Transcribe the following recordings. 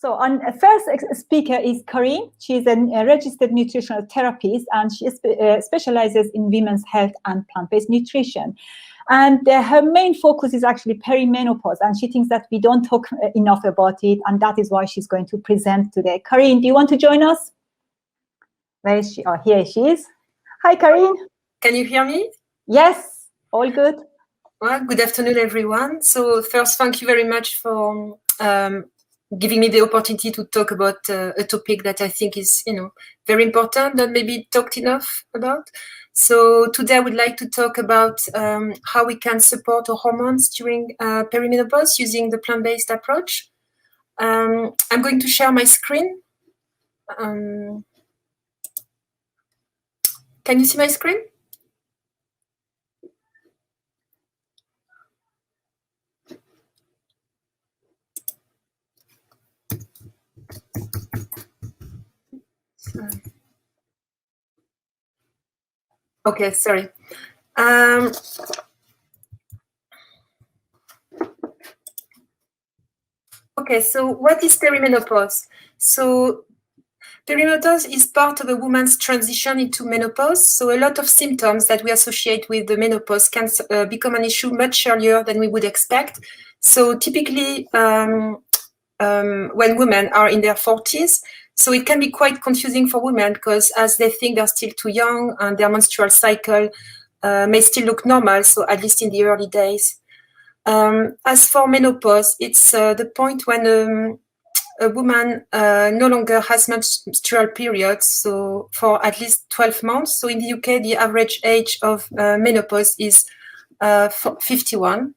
So on first speaker is Karine. She is a registered nutritional therapist, and she specializes in women's health and plant-based nutrition. And her main focus is actually perimenopause, and she thinks that we don't talk enough about it, and that is why she's going to present today. Karine, do you want to join us? Where is she? Oh, here she is. Hi, Karine. Can you hear me? Yes, all good. Well, good afternoon, everyone. So first, thank you very much for giving me the opportunity to talk about a topic that I think is, very important, not maybe talked enough about. So today I would like to talk about how we can support our hormones during perimenopause using the plant-based approach. I'm going to share my screen. Can you see my screen? Okay, sorry. Okay, so what is perimenopause? So perimenopause is part of a woman's transition into menopause. So a lot of symptoms that we associate with the menopause can become an issue much earlier than we would expect. So typically, when women are in their 40s, so it can be quite confusing for women because as they think they're still too young and their menstrual cycle may still look normal, so at least in the early days. As for menopause, it's the point when a woman no longer has menstrual periods, so for at least 12 months. So in the UK, the average age of menopause is 51.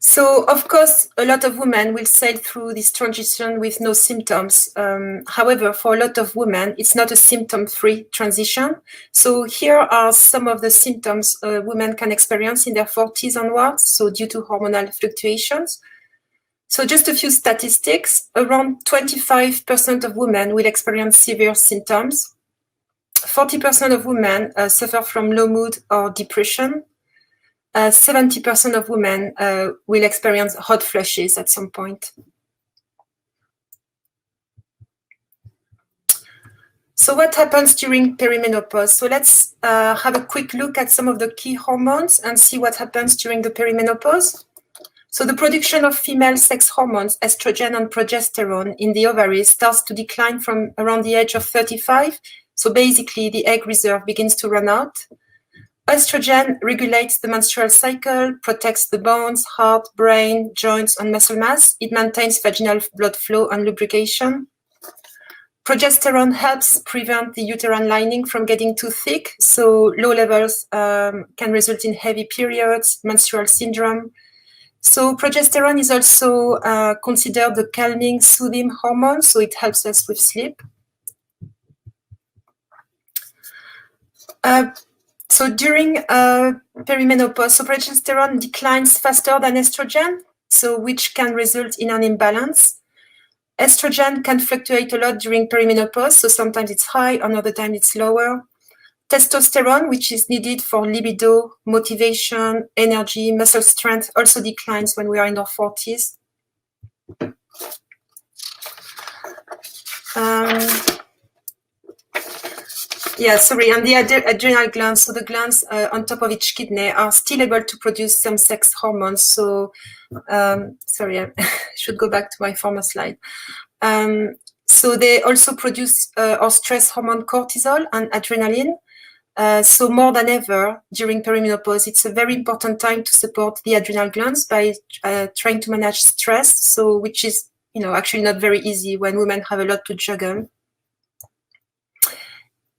So, of course, a lot of women will sail through this transition with no symptoms. However, for a lot of women, it's not a symptom-free transition. So here are some of the symptoms women can experience in their 40s onwards, so due to hormonal fluctuations. So just a few statistics. Around 25% of women will experience severe symptoms. 40% of women suffer from low mood or depression. 70% of women will experience hot flushes at some point. So what happens during perimenopause? So let's have a quick look at some of the key hormones and see what happens during the perimenopause. So the production of female sex hormones, estrogen and progesterone in the ovaries starts to decline from around the age of 35. So basically the egg reserve begins to run out. Estrogen regulates the menstrual cycle, protects the bones, heart, brain, joints, and muscle mass. It maintains vaginal blood flow and lubrication. Progesterone helps prevent the uterine lining from getting too thick, so low levels can result in heavy periods, menstrual syndrome. So progesterone is also considered the calming, soothing hormone, so it helps us with sleep. So during perimenopause, so progesterone declines faster than estrogen, so which can result in an imbalance. Estrogen can fluctuate a lot during perimenopause, so sometimes it's high, another time it's lower. Testosterone, which is needed for libido, motivation, energy, muscle strength, also declines when we are in our 40s. And the adrenal glands, so the glands on top of each kidney are still able to produce some sex hormones. So, I should go back to my former slide. So they also produce our stress hormone cortisol and adrenaline. So more than ever during perimenopause, it's a very important time to support the adrenal glands by trying to manage stress. So which is, actually not very easy when women have a lot to juggle.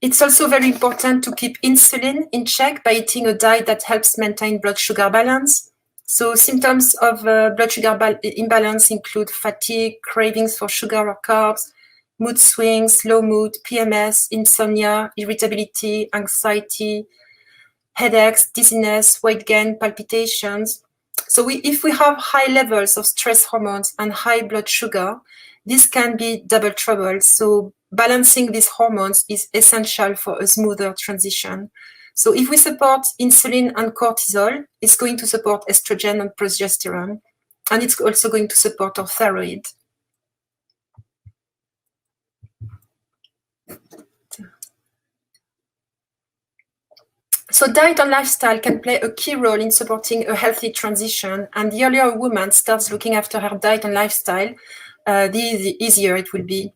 It's also very important to keep insulin in check by eating a diet that helps maintain blood sugar balance. So symptoms of blood sugar imbalance include fatigue, cravings for sugar or carbs, mood swings, low mood, PMS, insomnia, irritability, anxiety, headaches, dizziness, weight gain, palpitations. So if we have high levels of stress hormones and high blood sugar, this can be double trouble. So balancing these hormones is essential for a smoother transition. So if we support insulin and cortisol, it's going to support estrogen and progesterone. and it's also going to support our thyroid. So diet and lifestyle can play a key role in supporting a healthy transition, and the earlier a woman starts looking after her diet and lifestyle, the easier it will be.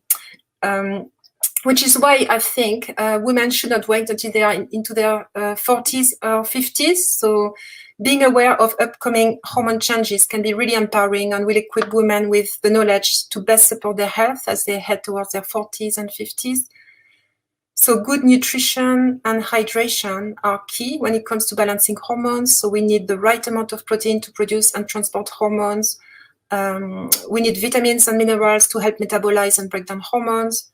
Which is why I think women should not wait until they are into their 40s or 50s. So being aware of upcoming hormone changes can be really empowering and will equip women with the knowledge to best support their health as they head towards their 40s and 50s. So good nutrition and hydration are key when it comes to balancing hormones. So we need the right amount of protein to produce and transport hormones. We need vitamins and minerals to help metabolize and break down hormones.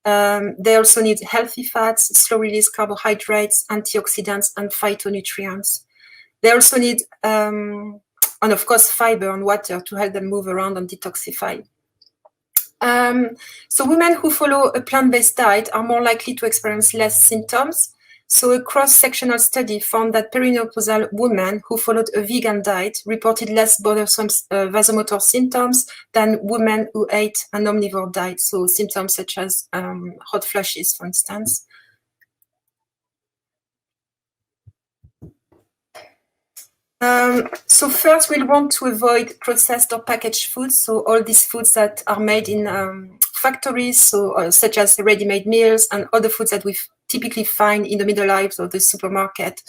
They also need healthy fats, slow-release carbohydrates, antioxidants, and phytonutrients. They also need, and of course, fiber and water to help them move around and detoxify. So women who follow a plant-based diet are more likely to experience less symptoms. So a cross-sectional study found that perimenopausal women who followed a vegan diet reported less bothersome vasomotor symptoms than women who ate an omnivore diet. So symptoms such as hot flushes, for instance. So first, we'll want to avoid processed or packaged foods. So all these foods that are made in factories, so such as ready-made meals and other foods that we typically find in the middle aisles of the supermarket.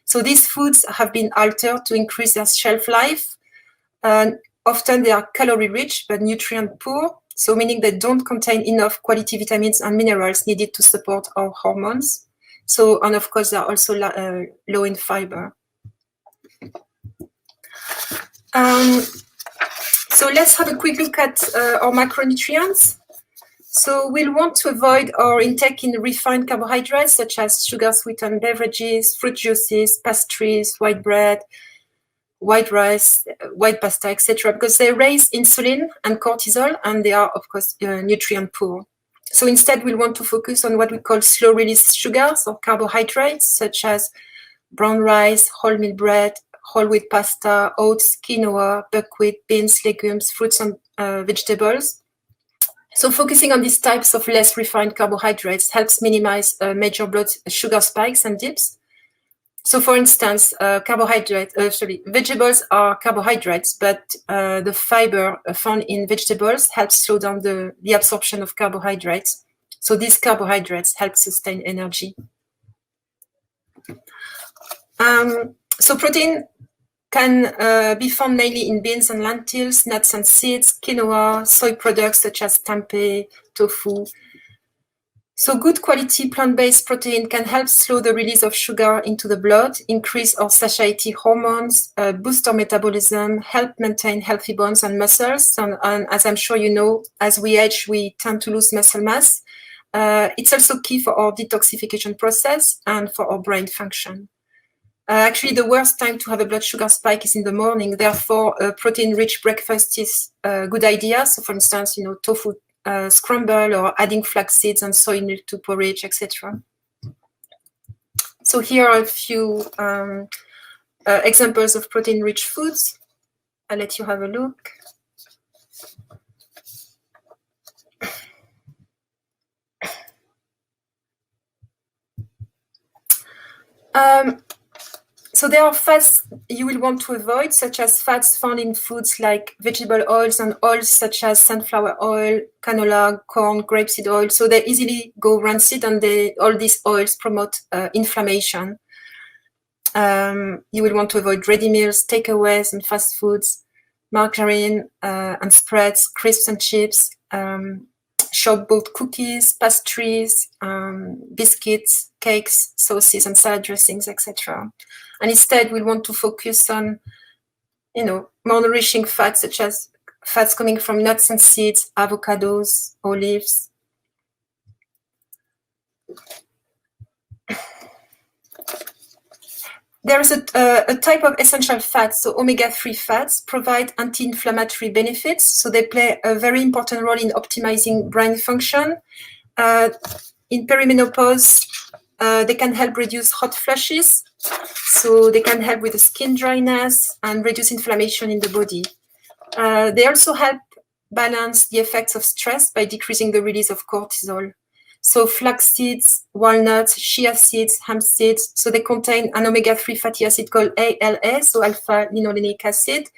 So these foods have been altered to increase their shelf life. Often they are calorie-rich but nutrient-poor, so meaning they don't contain enough quality vitamins and minerals needed to support our hormones. So, and of course, they are also low in fiber. So let's have a quick look at our macronutrients. So we'll want to avoid our intake in refined carbohydrates such as sugar-sweetened beverages, fruit juices, pastries, white bread, white rice, white pasta, etc., because they raise insulin and cortisol, and they are, of course, nutrient poor. So instead, we'll want to focus on what we call slow-release sugars or carbohydrates, such as brown rice, wholemeal bread, whole wheat pasta, oats, quinoa, buckwheat, beans, legumes, fruits, and vegetables. So focusing on these types of less refined carbohydrates helps minimize major blood sugar spikes and dips. So for instance, vegetables are carbohydrates, but the fiber found in vegetables helps slow down the absorption of carbohydrates. So these carbohydrates help sustain energy. So protein can be found mainly in beans and lentils, nuts and seeds, quinoa, soy products such as tempeh, tofu. So good quality plant-based protein can help slow the release of sugar into the blood, increase our satiety hormones, boost our metabolism, help maintain healthy bones and muscles. And as I'm sure you know, as we age, we tend to lose muscle mass. It's also key for our detoxification process and for our brain function. Actually, the worst time to have a blood sugar spike is in the morning. Therefore, a protein-rich breakfast is a good idea. So, for instance, tofu scramble or adding flax seeds and soy milk to porridge, etc. So here are a few examples of protein-rich foods. I'll let you have a look. So there are fats you will want to avoid, such as fats found in foods like vegetable oils and oils such as sunflower oil, canola, corn, grapeseed oil. So they easily go rancid, and all these oils promote inflammation. You will want to avoid ready meals, takeaways, and fast foods, margarine and spreads, crisps and chips, shop-bought cookies, pastries, biscuits, cakes, sauces, and salad dressings, etc. And instead, we want to focus on, more nourishing fats, such as fats coming from nuts and seeds, avocados, olives. There is a type of essential fats, so omega-3 fats provide anti-inflammatory benefits. So they play a very important role in optimizing brain function. In perimenopause, they can help reduce hot flushes. So they can help with the skin dryness and reduce inflammation in the body. They also help balance the effects of stress by decreasing the release of cortisol. So flax seeds, walnuts, chia seeds, hemp seeds, so they contain an omega-3 fatty acid called ALA, so alpha-linolenic acid.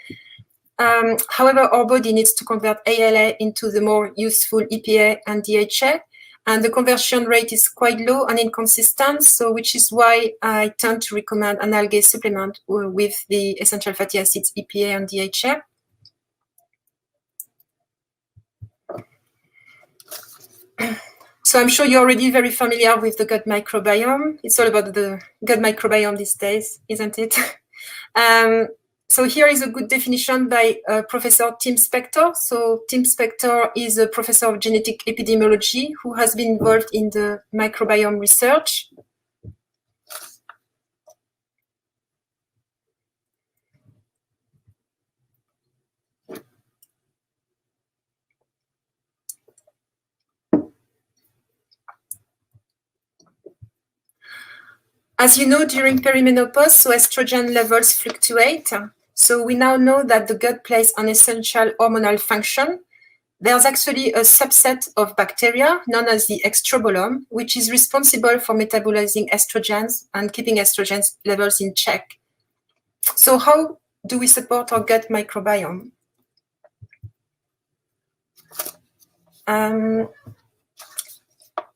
However, our body needs to convert ALA into the more useful EPA and DHA, and the conversion rate is quite low and inconsistent, so which is why I tend to recommend an algae supplement with the essential fatty acids EPA and DHA. So I'm sure you're already very familiar with the gut microbiome. It's all about the gut microbiome these days, isn't it? So here is a good definition by Professor Tim Spector. So Tim Spector is a professor of genetic epidemiology who has been involved in the microbiome research. As you know, during perimenopause, so estrogen levels fluctuate. So we now know that the gut plays an essential hormonal function. There's actually a subset of bacteria known as the extrobolome, which is responsible for metabolizing estrogens and keeping estrogen levels in check. So how do we support our gut microbiome?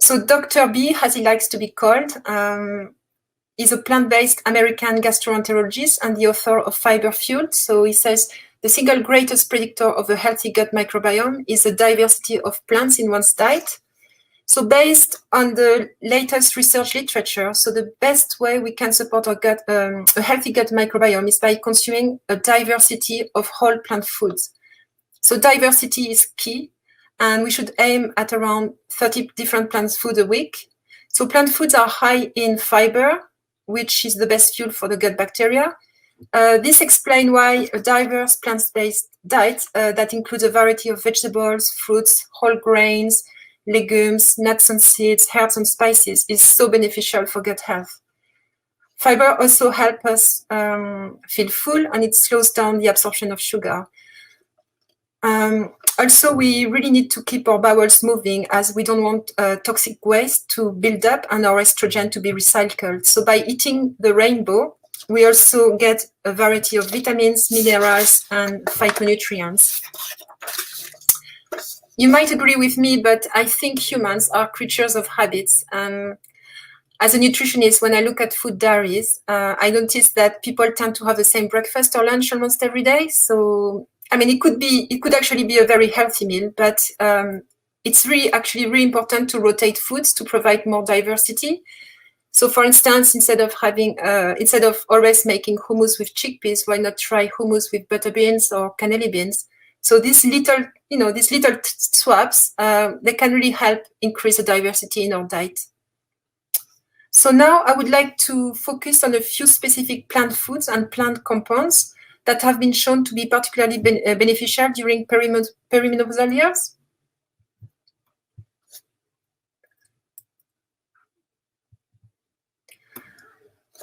So Dr. B, as he likes to be called, is a plant-based American gastroenterologist and the author of Fiber Fueled. So he says, the single greatest predictor of a healthy gut microbiome is the diversity of plants in one's diet. So based on the latest research literature, so the best way we can support our gut, a healthy gut microbiome is by consuming a diversity of whole plant foods. So diversity is key, and we should aim at around 30 different plant foods a week. So plant foods are high in fiber, which is the best fuel for the gut bacteria. This explains why a diverse plant-based diet that includes a variety of vegetables, fruits, whole grains, legumes, nuts and seeds, herbs and spices is so beneficial for gut health. Fiber also helps us feel full, and it slows down the absorption of sugar. Also, we really need to keep our bowels moving, as we don't want toxic waste to build up and our estrogen to be recycled. So by eating the rainbow, we also get a variety of vitamins, minerals, and phytonutrients. You might agree with me, but I think humans are creatures of habits. As a nutritionist, when I look at food diaries, I notice that people tend to have the same breakfast or lunch almost every day. So I mean, it could actually be a very healthy meal, but it's actually really important to rotate foods to provide more diversity. So, for instance, instead of always making hummus with chickpeas, why not try hummus with butter beans or cannelli beans? So these little swaps, they can really help increase the diversity in our diet. So now I would like to focus on a few specific plant foods and plant compounds that have been shown to be particularly beneficial during perimenopausal years.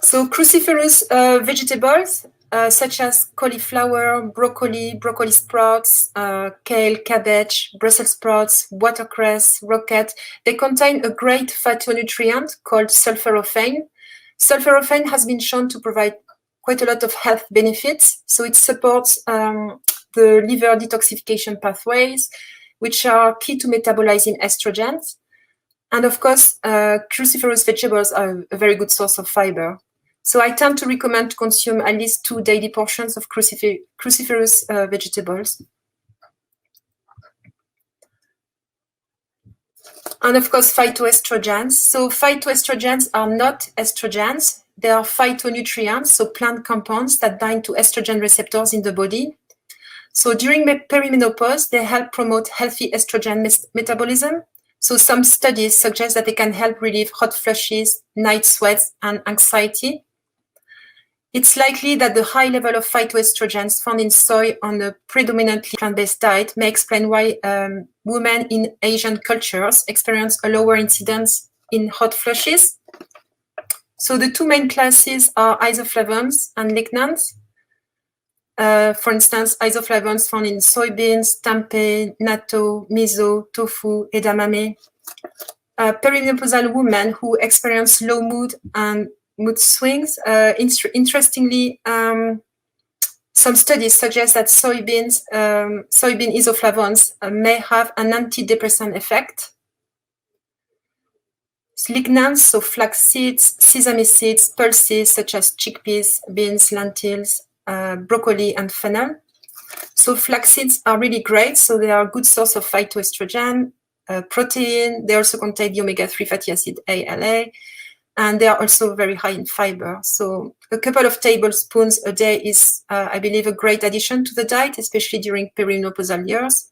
So cruciferous vegetables, such as cauliflower, broccoli sprouts, kale, cabbage, Brussels sprouts, watercress, rocket, they contain a great phytonutrient called sulforaphane. Sulforaphane has been shown to provide quite a lot of health benefits. So it supports the liver detoxification pathways, which are key to metabolizing estrogens. And of course, cruciferous vegetables are a very good source of fiber. So I tend to recommend to consume at least 2 daily portions of cruciferous vegetables. And of course, phytoestrogens. So phytoestrogens are not estrogens. They are phytonutrients, so plant compounds that bind to estrogen receptors in the body. So during perimenopause, they help promote healthy estrogen metabolism. So some studies suggest that they can help relieve hot flushes, night sweats, and anxiety. It's likely that the high level of phytoestrogens found in soy on a predominantly plant-based diet may explain why women in Asian cultures experience a lower incidence in hot flushes. So the 2 main classes are isoflavones and lignans. For instance, isoflavones found in soybeans, tempeh, natto, miso, tofu, edamame. Perimenopausal women who experience low mood and mood swings. Interestingly, some studies suggest that soybean isoflavones may have an antidepressant effect. Lignans, so flax seeds, sesame seeds, pulses such as chickpeas, beans, lentils, broccoli, and fennel. So flax seeds are really great. So they are a good source of phytoestrogen, protein. They also contain the omega-3 fatty acid ALA, and they are also very high in fiber. So a couple of tablespoons a day is, I believe, a great addition to the diet, especially during perimenopausal years.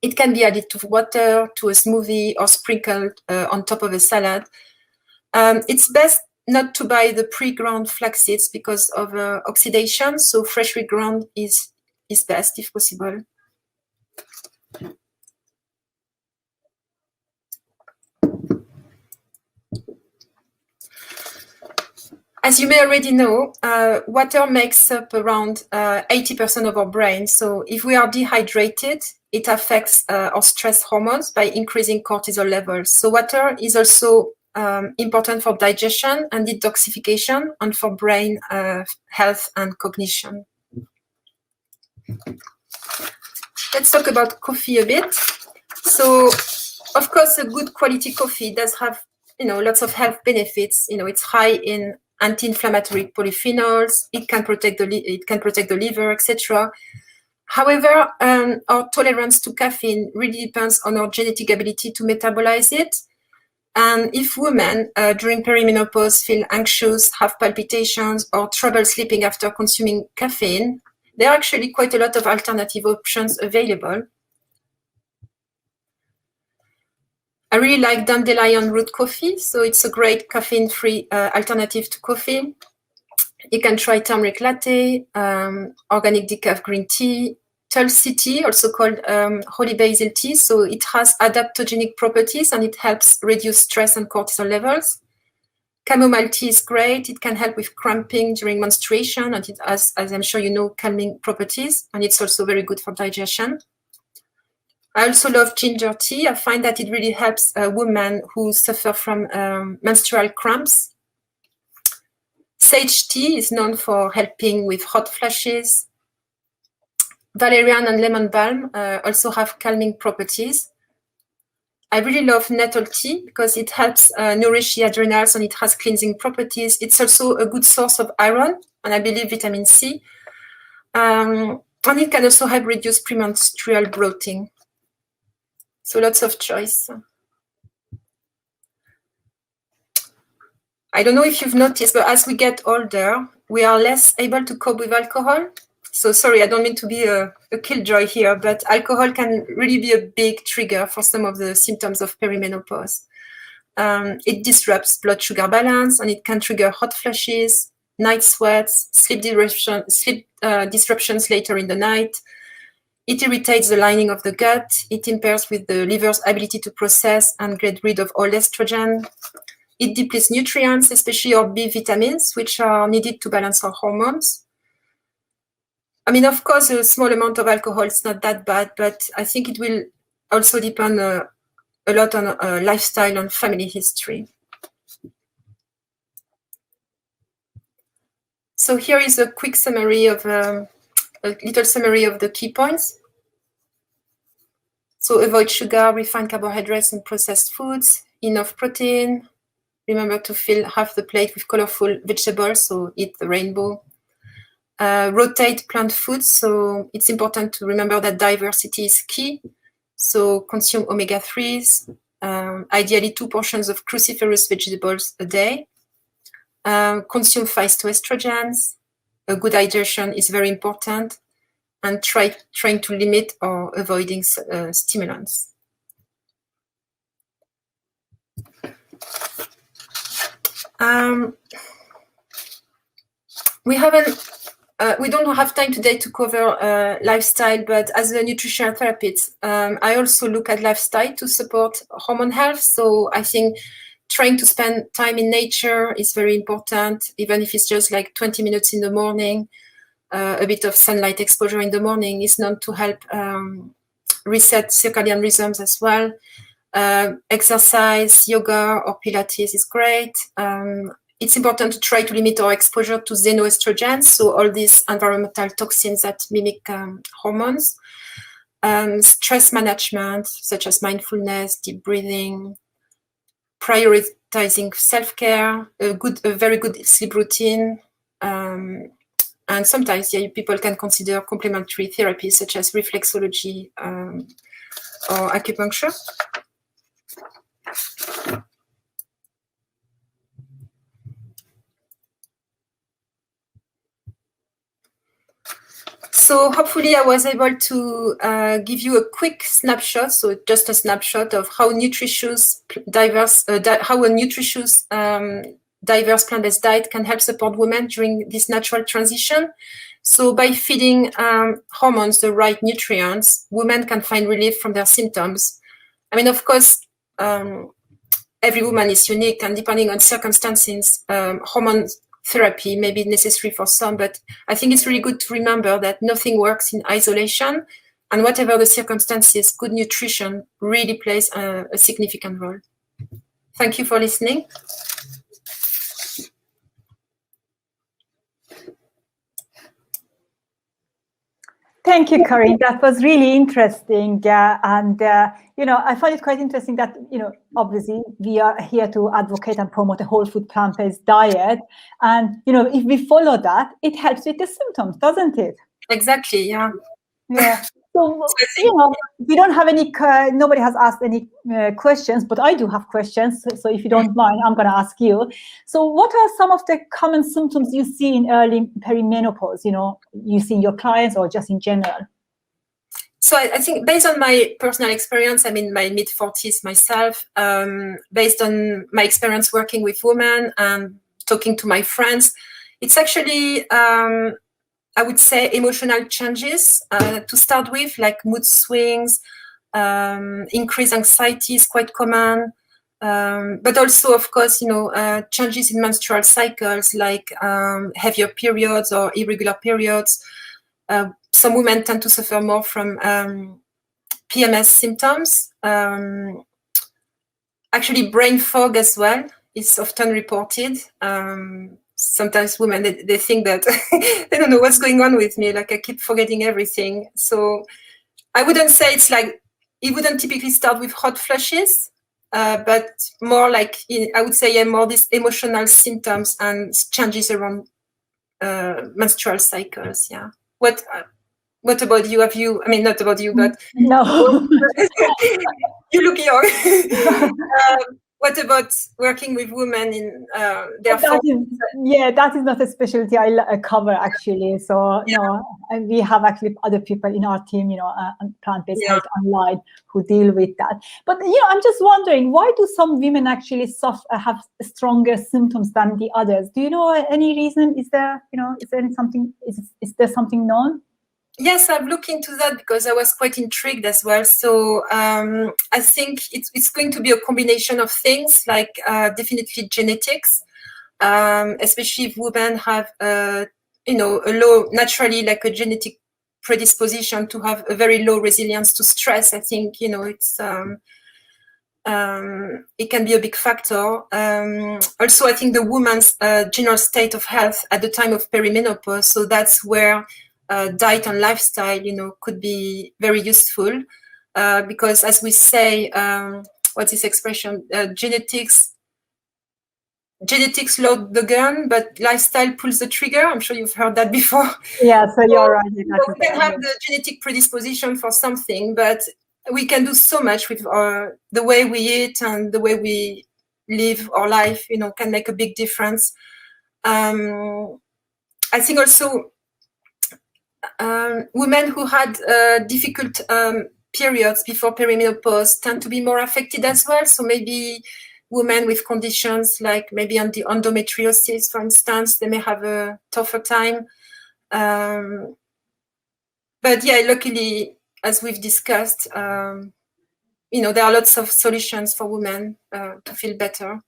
It can be added to water, to a smoothie, or sprinkled on top of a salad. It's best not to buy the pre-ground flax seeds because of oxidation. So freshly ground is best if possible. As you may already know, water makes up around 80% of our brain. So if we are dehydrated, it affects our stress hormones by increasing cortisol levels. So water is also important for digestion and detoxification and for brain health and cognition. Let's talk about coffee a bit. So, of course, a good quality coffee does have, lots of health benefits. It's high in anti-inflammatory polyphenols. It can protect the liver, etc. However, our tolerance to caffeine really depends on our genetic ability to metabolize it. And if women during perimenopause feel anxious, have palpitations, or trouble sleeping after consuming caffeine, there are actually quite a lot of alternative options available. I really like dandelion root coffee, so it's a great caffeine-free alternative to coffee. You can try turmeric latte, organic decaf green tea, tulsi tea, also called holy basil tea. So it has adaptogenic properties and it helps reduce stress and cortisol levels. Chamomile tea is great. It can help with cramping during menstruation, and it has, as I'm sure you know, calming properties, and it's also very good for digestion. I also love ginger tea. I find that it really helps women who suffer from menstrual cramps. Sage tea is known for helping with hot flashes. Valerian and lemon balm also have calming properties. I really love nettle tea because it helps nourish the adrenals and it has cleansing properties. It's also a good source of iron and I believe vitamin C. And it can also help reduce premenstrual bloating. So lots of choice. I don't know if you've noticed, but as we get older, we are less able to cope with alcohol. So sorry, I don't mean to be a killjoy here, but alcohol can really be a big trigger for some of the symptoms of perimenopause. It disrupts blood sugar balance and it can trigger hot flashes, night sweats, sleep disruptions later in the night. It irritates the lining of the gut. It impairs with the liver's ability to process and get rid of all estrogen. It depletes nutrients, especially our B vitamins, which are needed to balance our hormones. I mean, of course, a small amount of alcohol is not that bad, but I think it will also depend a lot on lifestyle and family history. So here is a quick summary of a little summary of the key points. So avoid sugar, refined carbohydrates, and processed foods. Enough protein. Remember to fill half the plate with colorful vegetables, so eat the rainbow. Rotate plant foods, so it's important to remember that diversity is key. So consume omega-3s, ideally 2 portions of cruciferous vegetables a day. Consume phytoestrogens. A good hydration is very important. And trying to limit or avoiding stimulants. We don't have time today to cover lifestyle, but as a nutritional therapist, I also look at lifestyle to support hormone health. So I think trying to spend time in nature is very important, even if it's just like 20 minutes in the morning. a bit of sunlight exposure in the morning is known to help reset circadian rhythms as well. Exercise, yoga or Pilates is great. It's important to try to limit our exposure to xenoestrogens, so all these environmental toxins that mimic hormones. Stress management, such as mindfulness, deep breathing, prioritizing self-care, a very good sleep routine, and sometimes people can consider complementary therapies such as reflexology or acupuncture. So hopefully I was able to give you a quick snapshot, so just a snapshot of how nutritious, diverse plant-based diet can help support women during this natural transition. So by feeding hormones the right nutrients, women can find relief from their symptoms. I mean, of course, every woman is unique, and depending on circumstances, hormone therapy may be necessary for some, but I think it's really good to remember that nothing works in isolation, and whatever the circumstances, good nutrition really plays a significant role. Thank you for listening. Thank you, Karine. That was really interesting. And I find it quite interesting that, obviously we are here to advocate and promote a whole food plant-based diet. And, if we follow that, it helps with the symptoms, doesn't it? Exactly, yeah. Yeah. So, we don't have any, nobody has asked any questions, but I do have questions. So if you don't mind, I'm going to ask you. So what are some of the common symptoms you see in early perimenopause, you see in your clients or just in general? So I think based on my personal experience, I'm in my mid-40s myself, based on my experience working with women and talking to my friends, it's actually, I would say, emotional changes to start with, like mood swings, increased anxiety is quite common, but also, of course, changes in menstrual cycles, like heavier periods or irregular periods. Some women tend to suffer more from PMS symptoms. Actually, brain fog as well is often reported. Sometimes women, they think that they don't know what's going on with me, like I keep forgetting everything. So I wouldn't say it's like, it wouldn't typically start with hot flushes, but more like, I would say, more these emotional symptoms and changes around menstrual cycles, yeah. What about you? Have you, I mean, not about you, but... No. You look young. What about working with women in their... That is not a specialty I cover, actually. So, no, we have actually other people in our team, plant-based health online who deal with that. But, I'm just wondering, why do some women actually have stronger symptoms than the others? Do you know any reason? Is there something known? Yes, I've looked into that because I was quite intrigued as well. So I think it's going to be a combination of things, like definitely genetics, especially if women have, a low, naturally, like a genetic predisposition to have a very low resilience to stress. I think, it's... it can be a big factor. Also, I think the woman's general state of health at the time of perimenopause, so that's where diet and lifestyle, could be very useful, because as we say, what's this expression? Genetics load the gun, but lifestyle pulls the trigger. I'm sure you've heard that before. Yeah, so you're right. We can have the genetic predisposition for something, but we can do so much with the way we eat and the way we live our life, can make a big difference. I think also women who had difficult periods before perimenopause tend to be more affected as well. So maybe women with conditions like maybe endometriosis, for instance, they may have a tougher time. But yeah, luckily, as we've discussed, there are lots of solutions for women to feel better.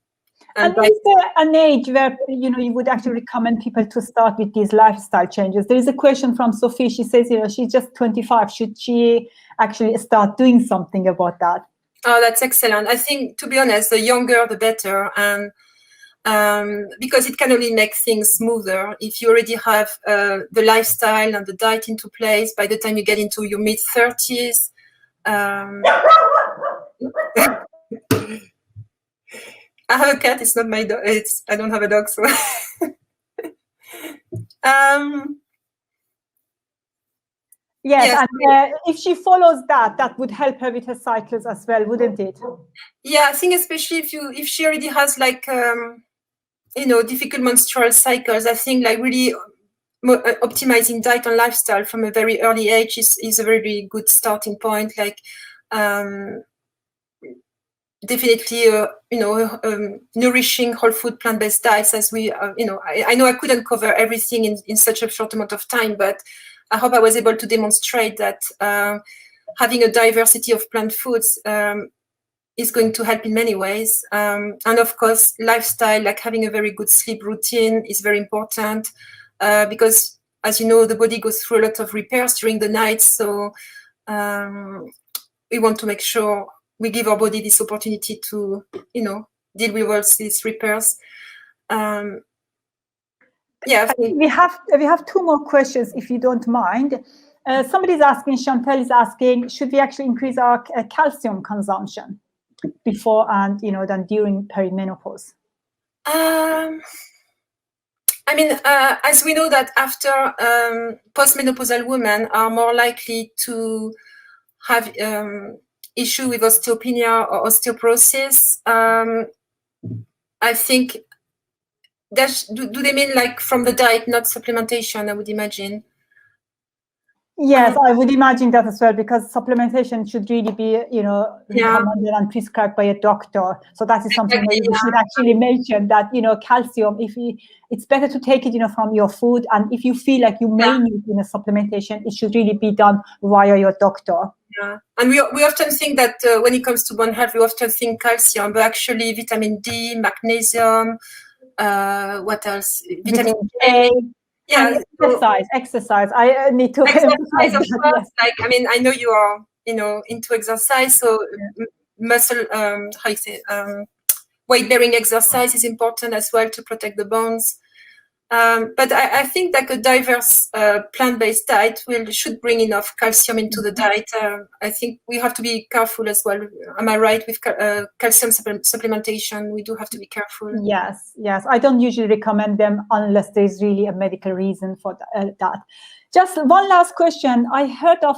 And is there an age where you would actually recommend people to start with these lifestyle changes? There is a question from Sophie. She says, she's just 25. Should she actually start doing something about that? Oh, that's excellent. I think, to be honest, the younger the better, and because it can only make things smoother. If you already have the lifestyle and the diet into place, by the time you get into your mid-30s, I have a cat. It's not my dog. I don't have a dog, so. Yes, and if she follows that would help her with her cycles as well, wouldn't it? Yeah, I think especially if she already has like difficult menstrual cycles, I think like really optimizing diet and lifestyle from a very early age is a very good starting point. Like definitely nourishing whole food plant-based diets, as we I know I couldn't cover everything in such a short amount of time, but I hope I was able to demonstrate that having a diversity of plant foods is going to help in many ways. And of course, lifestyle, like having a very good sleep routine, is very important because, as you know, the body goes through a lot of repairs during the night. So we want to make sure we give our body this opportunity to, deal with all these repairs. Yeah, we have two more questions, if you don't mind. Somebody's asking, Chantel is asking, should we actually increase our calcium consumption before and than during perimenopause? I mean, as we know that after postmenopausal women are more likely to have issue with osteopenia or osteoporosis. I think do they mean like from the diet, not supplementation, I would imagine? Yes, I would imagine that as well, because supplementation should really be, recommended and prescribed by a doctor. So that is something that you should actually mention, that, calcium, it's better to take it, from your food. And if you feel like you may need, supplementation, it should really be done via your doctor. Yeah, and we often think that when it comes to bone health, we often think calcium, but actually vitamin D, magnesium, what else? Vitamin K. Yeah, and exercise. I need to exercise, of course. Like, I mean, I know you are, into exercise, so muscle, weight-bearing exercise is important as well to protect the bones. But I think like a diverse plant-based diet should bring enough calcium into the diet. I think we have to be careful as well. Am I right with calcium supplementation? We do have to be careful. Yes. I don't usually recommend them unless there is really a medical reason for that. Just one last question. I heard of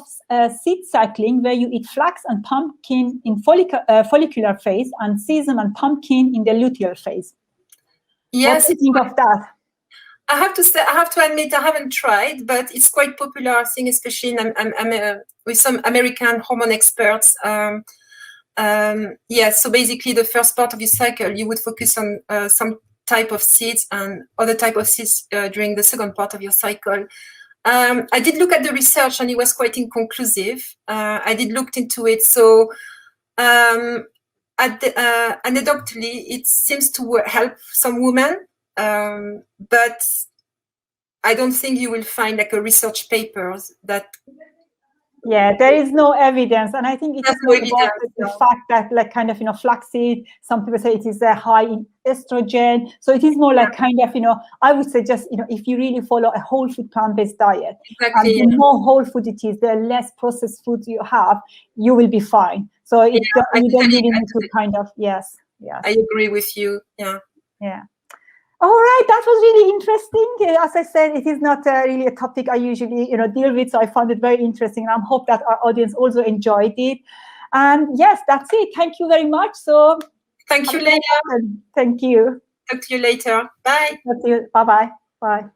seed cycling, where you eat flax and pumpkin in follicular phase and sesame and pumpkin in the luteal phase. Yes. What do you think of that? I have to admit, I haven't tried, but it's quite popular, I think, especially with some American hormone experts. So basically the first part of your cycle, you would focus on some type of seeds and other type of seeds during the second part of your cycle. I did look at the research and it was quite inconclusive. I did look into it. So anecdotally, it seems to help some women. But I don't think you will find like a research papers that. Yeah, there is no evidence, and I think it's about the fact that, like, kind of, flaxseed, some people say it is high in estrogen, so it is more like kind of, I would say just, if you really follow a whole food plant-based diet, and the more whole food it is, the less processed foods you have, you will be fine. So you don't really need to kind of, yes. I agree with you. Yeah. All right, that was really interesting. As I said, it is not really a topic I usually, deal with, so I found it very interesting, and I hope that our audience also enjoyed it. And yes, that's it. Thank you very much. So thank you, Leila. Thank you. Talk to you later. Bye. Talk to you. Bye-bye. Bye.